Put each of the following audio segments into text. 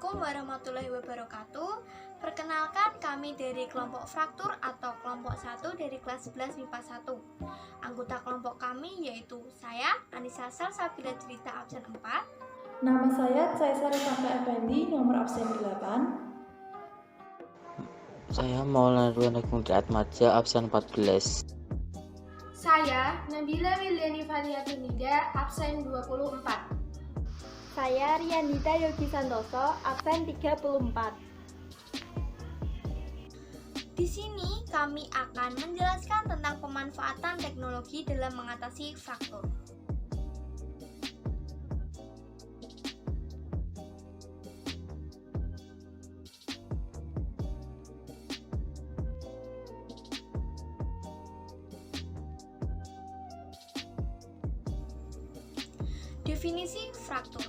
Assalamualaikum warahmatullahi wabarakatuh. Perkenalkan, kami dari kelompok fraktur atau kelompok 1 dari kelas 11 MIPA 1. Anggota kelompok kami yaitu saya, Anissa Salsabila Jelita absen 4. Nama saya Caesar Santa Effendi, nomor absen 8. Saya Maulana Muda Atmaja, absen 14. Saya Nabila Wiliani Faliatunida, absen 24. Saya Riandita Yogi Santoso, absen 34. Di sini kami akan menjelaskan tentang pemanfaatan teknologi dalam mengatasi fraktur. Definisi fraktur.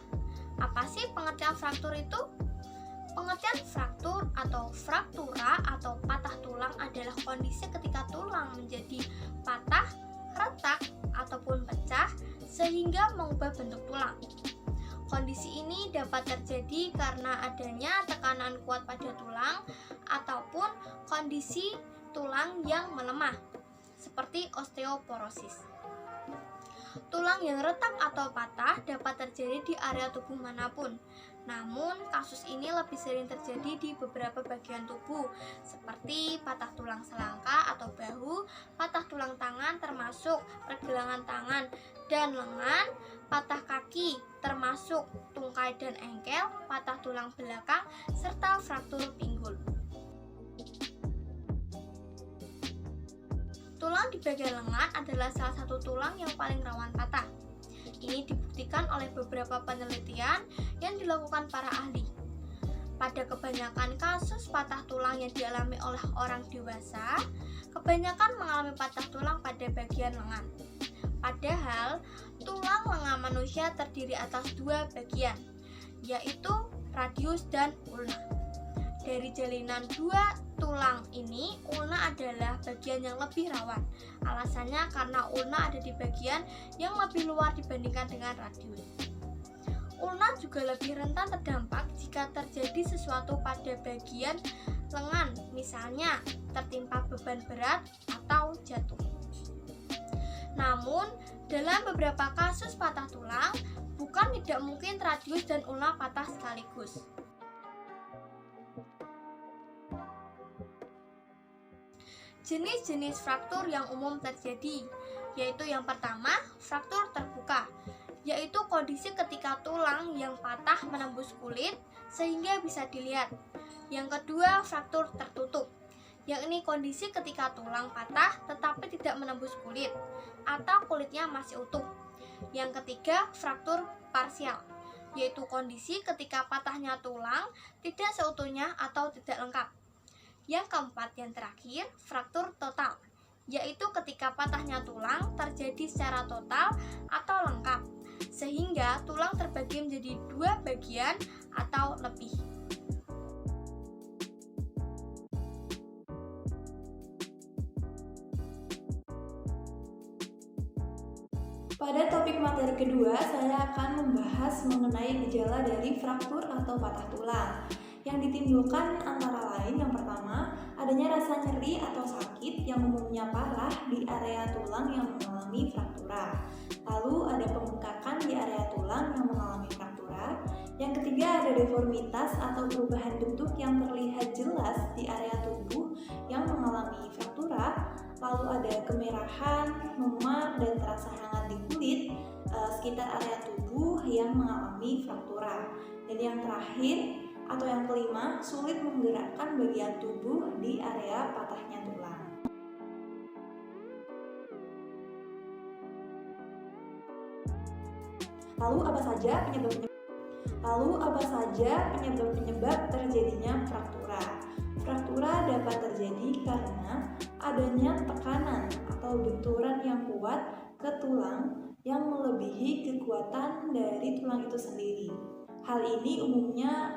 Apa sih pengertian fraktur itu? Pengertian fraktur atau fraktura atau patah tulang adalah kondisi ketika tulang menjadi patah, retak, ataupun pecah sehingga mengubah bentuk tulang. Kondisi ini dapat terjadi karena adanya tekanan kuat pada tulang ataupun kondisi tulang yang melemah, seperti osteoporosis. Tulang yang retak atau patah dapat terjadi di area tubuh manapun. Namun, kasus ini lebih sering terjadi di beberapa bagian tubuh, seperti patah tulang selangka atau bahu, patah tulang tangan termasuk pergelangan tangan dan lengan, patah kaki termasuk tungkai dan engkel, patah tulang belakang, serta fraktur pinggul. Tulang di bagian lengan adalah salah satu tulang yang paling rawan patah. Ini dibuktikan oleh beberapa penelitian yang dilakukan para ahli. Pada kebanyakan kasus patah tulang yang dialami oleh orang dewasa, kebanyakan mengalami patah tulang pada bagian lengan. Padahal, tulang lengan manusia terdiri atas dua bagian, yaitu radius dan ulna. Dari jalinan dua tulang ini, ulna adalah bagian yang lebih rawan. Alasannya karena ulna ada di bagian yang lebih luar dibandingkan dengan radius. Ulna juga lebih rentan terdampak jika terjadi sesuatu pada bagian lengan, misalnya tertimpa beban berat atau jatuh. Namun, dalam beberapa kasus patah tulang, bukan tidak mungkin radius dan ulna patah sekaligus. Jenis-jenis fraktur yang umum terjadi, yaitu yang pertama, fraktur terbuka, yaitu kondisi ketika tulang yang patah menembus kulit sehingga bisa dilihat. Yang kedua, fraktur tertutup, yakni kondisi ketika tulang patah tetapi tidak menembus kulit atau kulitnya masih utuh. Yang ketiga, fraktur parsial, yaitu kondisi ketika patahnya tulang tidak seutuhnya atau tidak lengkap. Yang keempat, yang terakhir, fraktur total, yaitu ketika patahnya tulang terjadi secara total atau lengkap, sehingga tulang terbagi menjadi dua bagian atau lebih. Pada topik materi kedua, saya akan membahas mengenai gejala dari fraktur atau patah tulang yang ditimbulkan antara lain. Yang pertama, adanya rasa nyeri atau sakit yang umumnya parah di area tulang yang mengalami fraktura. Lalu ada pembengkakan di area tulang yang mengalami fraktura. Yang ketiga, ada deformitas atau perubahan bentuk yang terlihat jelas di area tubuh yang mengalami fraktura. Lalu ada kemerahan, memar, dan terasa hangat di kulit sekitar area tubuh yang mengalami fraktura. Dan yang terakhir atau yang kelima, sulit menggerakkan bagian tubuh di area patahnya tulang. Lalu apa saja penyebab terjadinya fraktura? Fraktura dapat terjadi karena adanya tekanan atau benturan yang kuat ke tulang yang melebihi kekuatan dari tulang itu sendiri. Hal ini umumnya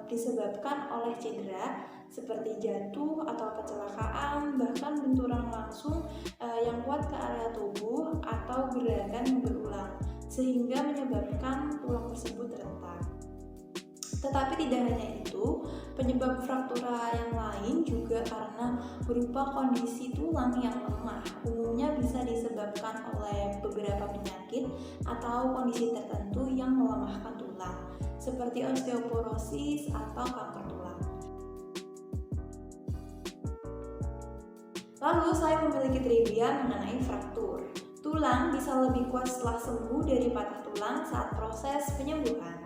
disebabkan oleh cedera seperti jatuh atau kecelakaan, bahkan benturan langsung yang kuat ke area tubuh atau gerakan yang berulang sehingga menyebabkan tulang tersebut retak. Tetapi tidak hanya itu, penyebab fraktura yang lain juga karena berupa kondisi tulang yang lemah. Umumnya bisa disebabkan oleh beberapa penyakit atau kondisi tertentu yang melemahkan tulang, seperti osteoporosis atau kanker tulang. Lalu saya memiliki trivia mengenai fraktur. Tulang bisa lebih kuat setelah sembuh dari patah tulang saat proses penyembuhan.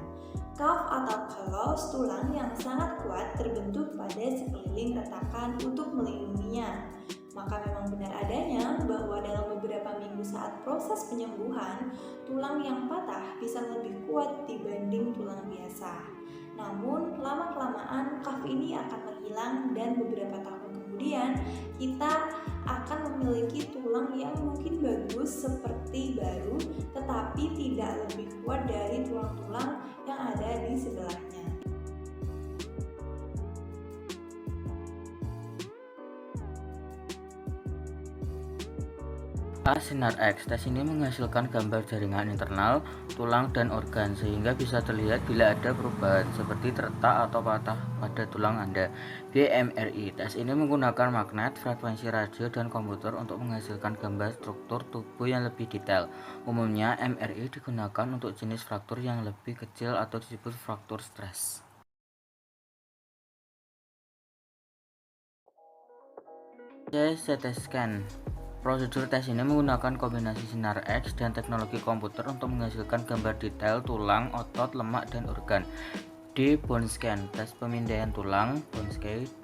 Calf atau callus tulang yang sangat kuat terbentuk pada sekeliling retakan untuk melindunginya. Maka memang benar adanya bahwa dalam beberapa minggu saat proses penyembuhan, tulang yang patah bisa lebih kuat dibanding tulang biasa. Namun, lama-kelamaan calf ini akan menghilang dan beberapa tahun kemudian kita akan memiliki tulang yang mungkin bagus seperti baru, tetapi tidak lebih kuat dari tulang-tulang yang ada di sebelahnya. Sinar X. Tes ini menghasilkan gambar jaringan internal, tulang, dan organ sehingga bisa terlihat bila ada perubahan seperti retak atau patah pada tulang Anda. MRI. Tes ini menggunakan magnet, frekuensi radio, dan komputer untuk menghasilkan gambar struktur tubuh yang lebih detail. Umumnya MRI digunakan untuk jenis fraktur yang lebih kecil atau disebut fraktur stres. CT scan. Prosedur tes ini menggunakan kombinasi sinar X dan teknologi komputer untuk menghasilkan gambar detail tulang, otot, lemak, dan organ. Bone scan. Tes pemindaian tulang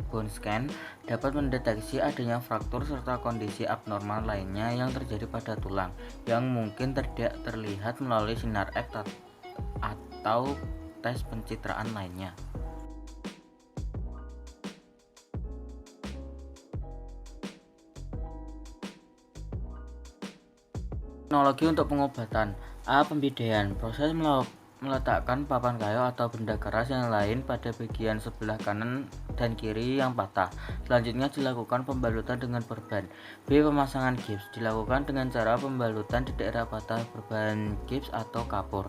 bone scan dapat mendeteksi adanya fraktur serta kondisi abnormal lainnya yang terjadi pada tulang yang mungkin tidak terlihat melalui sinar X atau tes pencitraan lainnya. Teknologi untuk pengobatan. Pembidaian. Proses meletakkan papan kayu atau benda keras yang lain pada bagian sebelah kanan dan kiri yang patah. Selanjutnya dilakukan pembalutan dengan perban. Pemasangan gips. Dilakukan dengan cara pembalutan di daerah patah berbahan gips atau kapur.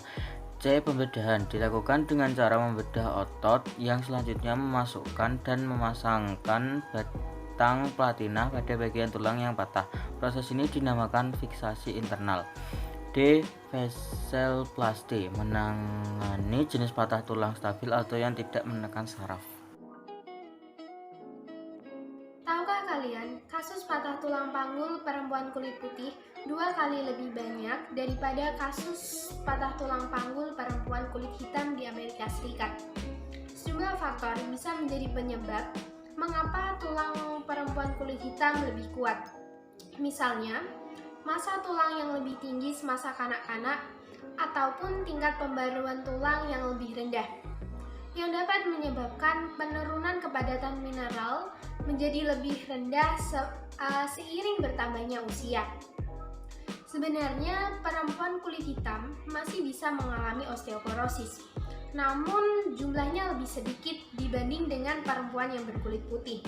Pembedahan. Dilakukan dengan cara membedah otot yang selanjutnya memasukkan dan memasangkan batang platina pada bagian tulang yang patah. Proses ini dinamakan fiksasi internal. Vaselplasty. Menangani jenis patah tulang stabil atau yang tidak menekan saraf. Tahukah kalian, kasus patah tulang panggul perempuan kulit putih 2 kali lebih banyak daripada kasus patah tulang panggul perempuan kulit hitam di Amerika Serikat? Sejumlah faktor bisa menjadi penyebab mengapa tulang perempuan kulit hitam lebih kuat. Misalnya, massa tulang yang lebih tinggi semasa kanak-kanak ataupun tingkat pembaruan tulang yang lebih rendah, yang dapat menyebabkan penurunan kepadatan mineral menjadi lebih rendah seiring bertambahnya usia. Sebenarnya, perempuan kulit hitam masih bisa mengalami osteoporosis, namun jumlahnya lebih sedikit dibanding dengan perempuan yang berkulit putih.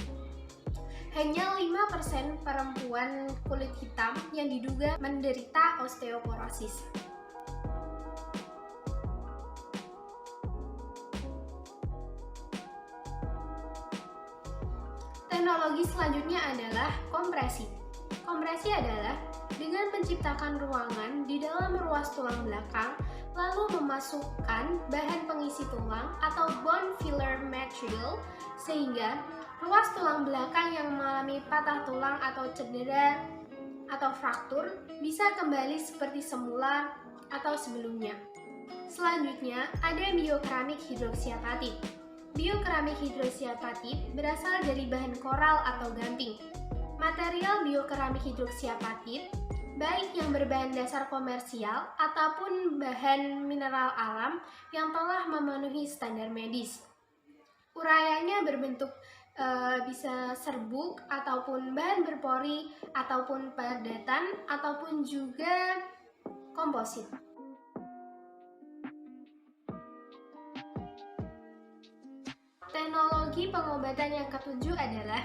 Hanya 5% perempuan kulit hitam yang diduga menderita osteoporosis. Teknologi selanjutnya adalah kompresi. Kompresi adalah dengan menciptakan ruangan di dalam ruas tulang belakang, lalu memasukkan bahan pengisi tulang atau bone filler material sehingga ruas tulang belakang yang mengalami patah tulang atau cedera atau fraktur bisa kembali seperti semula atau sebelumnya. Selanjutnya ada biokeramik hidroksiapatit. Biokeramik hidroksiapatit berasal dari bahan koral atau gamping. Material biokeramik hidroksiapatit baik yang berbahan dasar komersial ataupun bahan mineral alam yang telah memenuhi standar medis. Urayanya berbentuk bisa serbuk ataupun bahan berpori ataupun padatan ataupun juga komposit. Teknologi pengobatan yang ketujuh adalah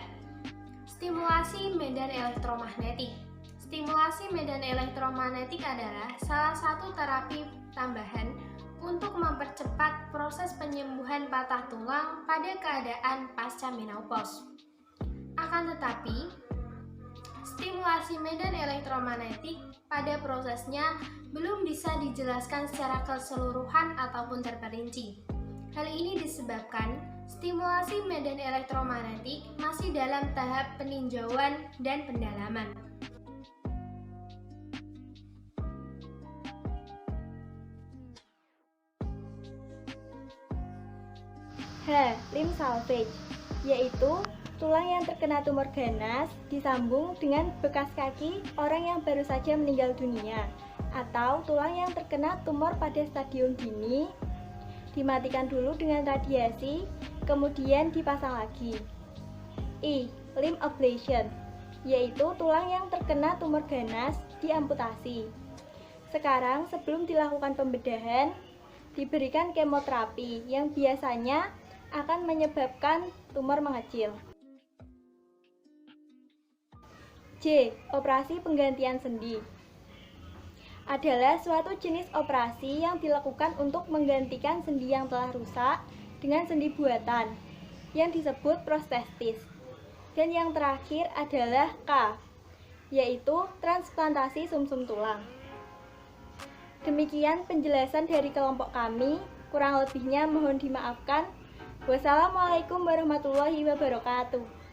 stimulasi medan elektromagnetik. Stimulasi medan elektromagnetik adalah salah satu terapi tambahan untuk mempercepat proses penyembuhan patah tulang pada keadaan pasca menopause. Akan tetapi, stimulasi medan elektromagnetik pada prosesnya belum bisa dijelaskan secara keseluruhan ataupun terperinci. Hal ini disebabkan stimulasi medan elektromagnetik masih dalam tahap peninjauan dan pendalaman. Limb salvage, yaitu tulang yang terkena tumor ganas disambung dengan bekas kaki orang yang baru saja meninggal dunia, atau tulang yang terkena tumor pada stadium dini, dimatikan dulu dengan radiasi, kemudian dipasang lagi. Limb ablation, yaitu tulang yang terkena tumor ganas diamputasi. Sekarang sebelum dilakukan pembedahan, diberikan kemoterapi yang biasanya akan menyebabkan tumor mengecil. Operasi penggantian sendi adalah suatu jenis operasi yang dilakukan untuk menggantikan sendi yang telah rusak dengan sendi buatan yang disebut prostesis. Dan yang terakhir adalah K, yaitu transplantasi sumsum tulang. Demikian penjelasan dari kelompok kami, kurang lebihnya mohon dimaafkan. Wassalamualaikum warahmatullahi wabarakatuh.